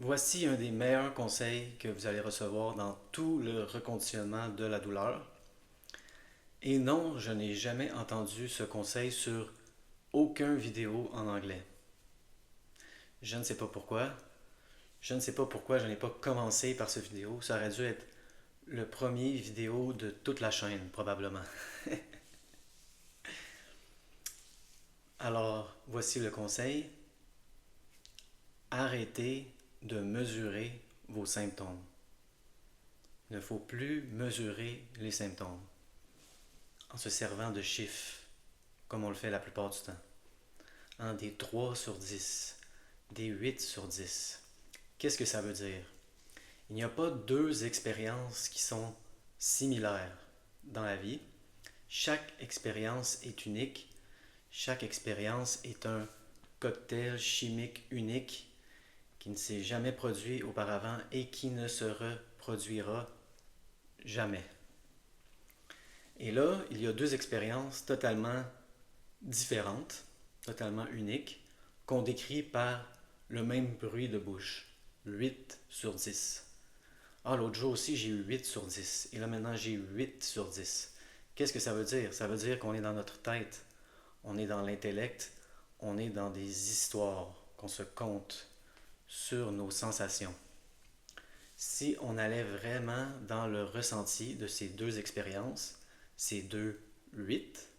Voici un des meilleurs conseils que vous allez recevoir dans tout le reconditionnement de la douleur. Et non, je n'ai jamais entendu ce conseil sur aucun vidéo en anglais. Je ne sais pas pourquoi. Je ne sais pas pourquoi je n'ai pas commencé par cette vidéo. Ça aurait dû être le premier vidéo de toute la chaîne, probablement. Alors, voici le conseil. Arrêtez de mesurer vos symptômes. Il ne faut plus mesurer les symptômes en se servant de chiffres, comme on le fait la plupart du temps. Des 3 sur 10, des 8 sur 10. Qu'est-ce que ça veut dire? Il n'y a pas deux expériences qui sont similaires dans la vie. Chaque expérience est unique. Chaque expérience est un cocktail chimique unique qui ne s'est jamais produit auparavant et qui ne se reproduira jamais. Et là, il y a deux expériences totalement différentes, totalement uniques, qu'on décrit par le même bruit de bouche. 8 sur 10. L'autre jour aussi, j'ai eu 8 sur 10. Et là, maintenant, j'ai eu 8 sur 10. Qu'est-ce que ça veut dire? Ça veut dire qu'on est dans notre tête, on est dans l'intellect, on est dans des histoires qu'on se compte sur nos sensations. Si on allait vraiment dans le ressenti de ces deux expériences, ces deux 8,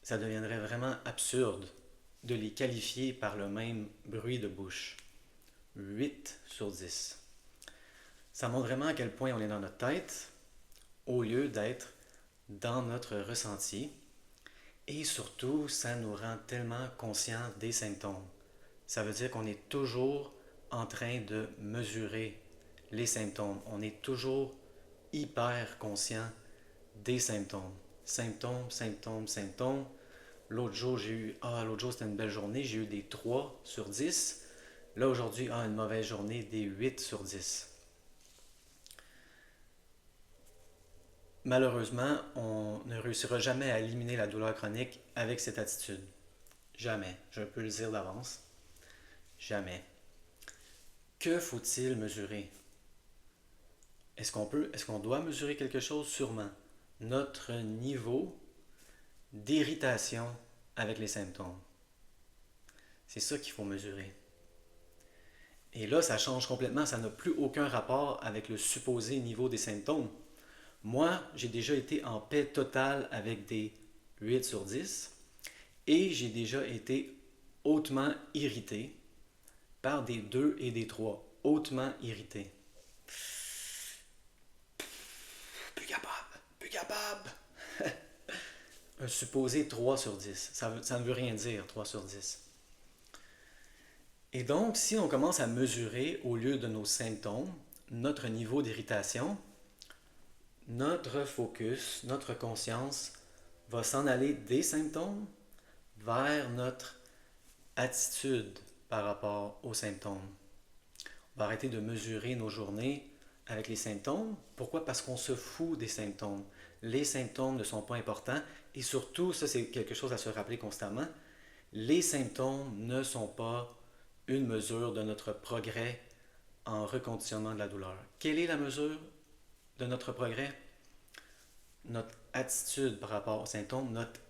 ça deviendrait vraiment absurde de les qualifier par le même bruit de bouche. 8 sur 10. Ça montre vraiment à quel point on est dans notre tête au lieu d'être dans notre ressenti. Et surtout, ça nous rend tellement conscients des symptômes. Ça veut dire qu'on est toujours en train de mesurer les symptômes. On est toujours hyper conscient des symptômes. Symptômes, symptômes, symptômes. L'autre jour c'était une belle journée, j'ai eu des 3 sur 10. Là aujourd'hui, une mauvaise journée, des 8 sur 10. Malheureusement, on ne réussira jamais à éliminer la douleur chronique avec cette attitude. Jamais, je peux le dire d'avance. Jamais. Que faut-il mesurer? Est-ce qu'on doit mesurer quelque chose? Sûrement. Notre niveau d'irritation avec les symptômes. C'est ça qu'il faut mesurer. Et là, ça change complètement, ça n'a plus aucun rapport avec le supposé niveau des symptômes. Moi, j'ai déjà été en paix totale avec des 8 sur 10 et j'ai déjà été hautement irrité par des 2 et des 3. Hautement irrité. Plus capable, plus capable. Un supposé 3 sur 10. Ça ne veut rien dire, 3 sur 10. Et donc, si on commence à mesurer au lieu de nos symptômes, notre niveau d'irritation, notre focus, notre conscience va s'en aller des symptômes vers notre attitude par rapport aux symptômes. On va arrêter de mesurer nos journées avec les symptômes. Pourquoi? Parce qu'on se fout des symptômes. Les symptômes ne sont pas importants et surtout, ça c'est quelque chose à se rappeler constamment, les symptômes ne sont pas une mesure de notre progrès en reconditionnement de la douleur. Quelle est la mesure de notre progrès? Notre attitude par rapport aux symptômes, notre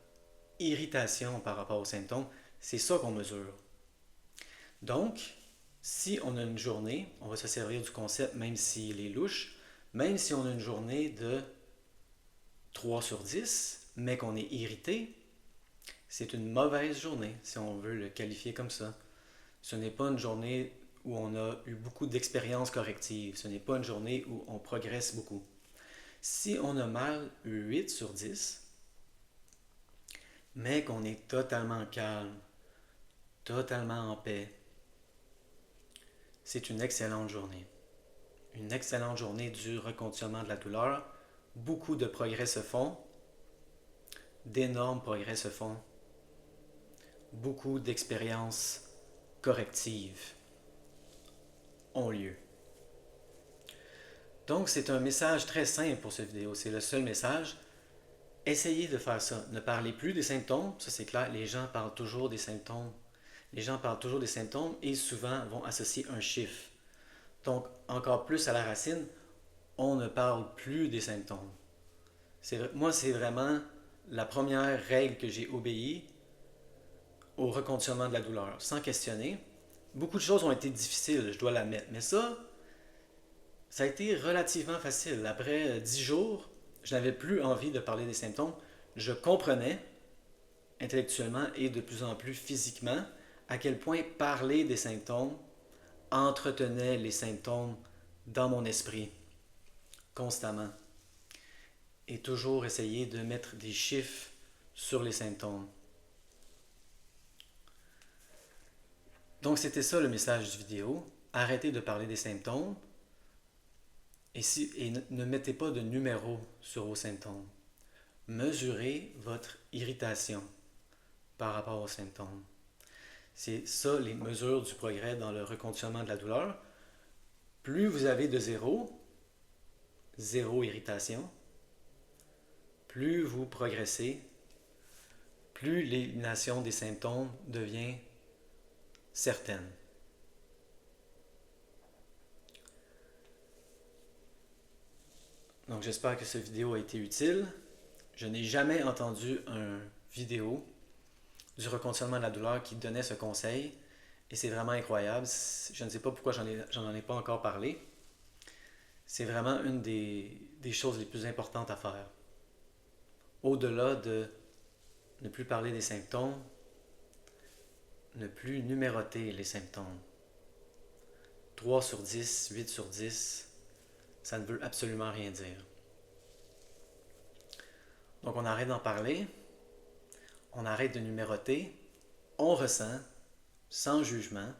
irritation par rapport aux symptômes, c'est ça qu'on mesure. Donc, si on a une journée, on va se servir du concept, même s'il est louche, même si on a une journée de 3 sur 10, mais qu'on est irrité, c'est une mauvaise journée, si on veut le qualifier comme ça. Ce n'est pas une journée où on a eu beaucoup d'expériences correctives. Ce n'est pas une journée où on progresse beaucoup. Si on a mal 8 sur 10, mais qu'on est totalement calme, totalement en paix, c'est une excellente journée. Une excellente journée du reconditionnement de la douleur. Beaucoup de progrès se font. D'énormes progrès se font. Beaucoup d'expériences correctives ont lieu. Donc, c'est un message très simple pour cette vidéo. C'est le seul message. Essayez de faire ça. Ne parlez plus des symptômes. Ça, c'est clair. Les gens parlent toujours des symptômes. Les gens parlent toujours des symptômes et souvent vont associer un chiffre. Donc, encore plus à la racine, on ne parle plus des symptômes. Moi, c'est vraiment la première règle que j'ai obéie au reconditionnement de la douleur, sans questionner. Beaucoup de choses ont été difficiles, je dois l'admettre, mais ça a été relativement facile. Après 10 jours, je n'avais plus envie de parler des symptômes. Je comprenais intellectuellement et de plus en plus physiquement à quel point parler des symptômes entretenait les symptômes dans mon esprit constamment. Et toujours essayer de mettre des chiffres sur les symptômes. Donc c'était ça le message du vidéo. Arrêtez de parler des symptômes et ne mettez pas de numéro sur vos symptômes. Mesurez votre irritation par rapport aux symptômes. C'est ça les mesures du progrès dans le reconditionnement de la douleur. Plus vous avez de zéro irritation, plus vous progressez, plus l'élimination des symptômes devient certaine. Donc j'espère que cette vidéo a été utile. Je n'ai jamais entendu une vidéo du reconditionnement de la douleur qui donnait ce conseil et c'est vraiment incroyable. Je ne sais pas pourquoi j'en ai pas encore parlé. C'est vraiment une des choses les plus importantes à faire. Au-delà de ne plus parler des symptômes, ne plus numéroter les symptômes. 3 sur 10, 8 sur 10, ça ne veut absolument rien dire. Donc on arrête d'en parler, on arrête de numéroter, on ressent, sans jugement,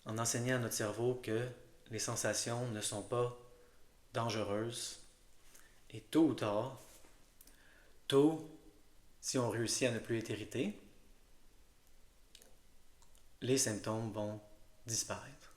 en enseignant à notre cerveau que les sensations ne sont pas dangereuses. Et tôt, si on réussit à ne plus être irrité, les symptômes vont disparaître.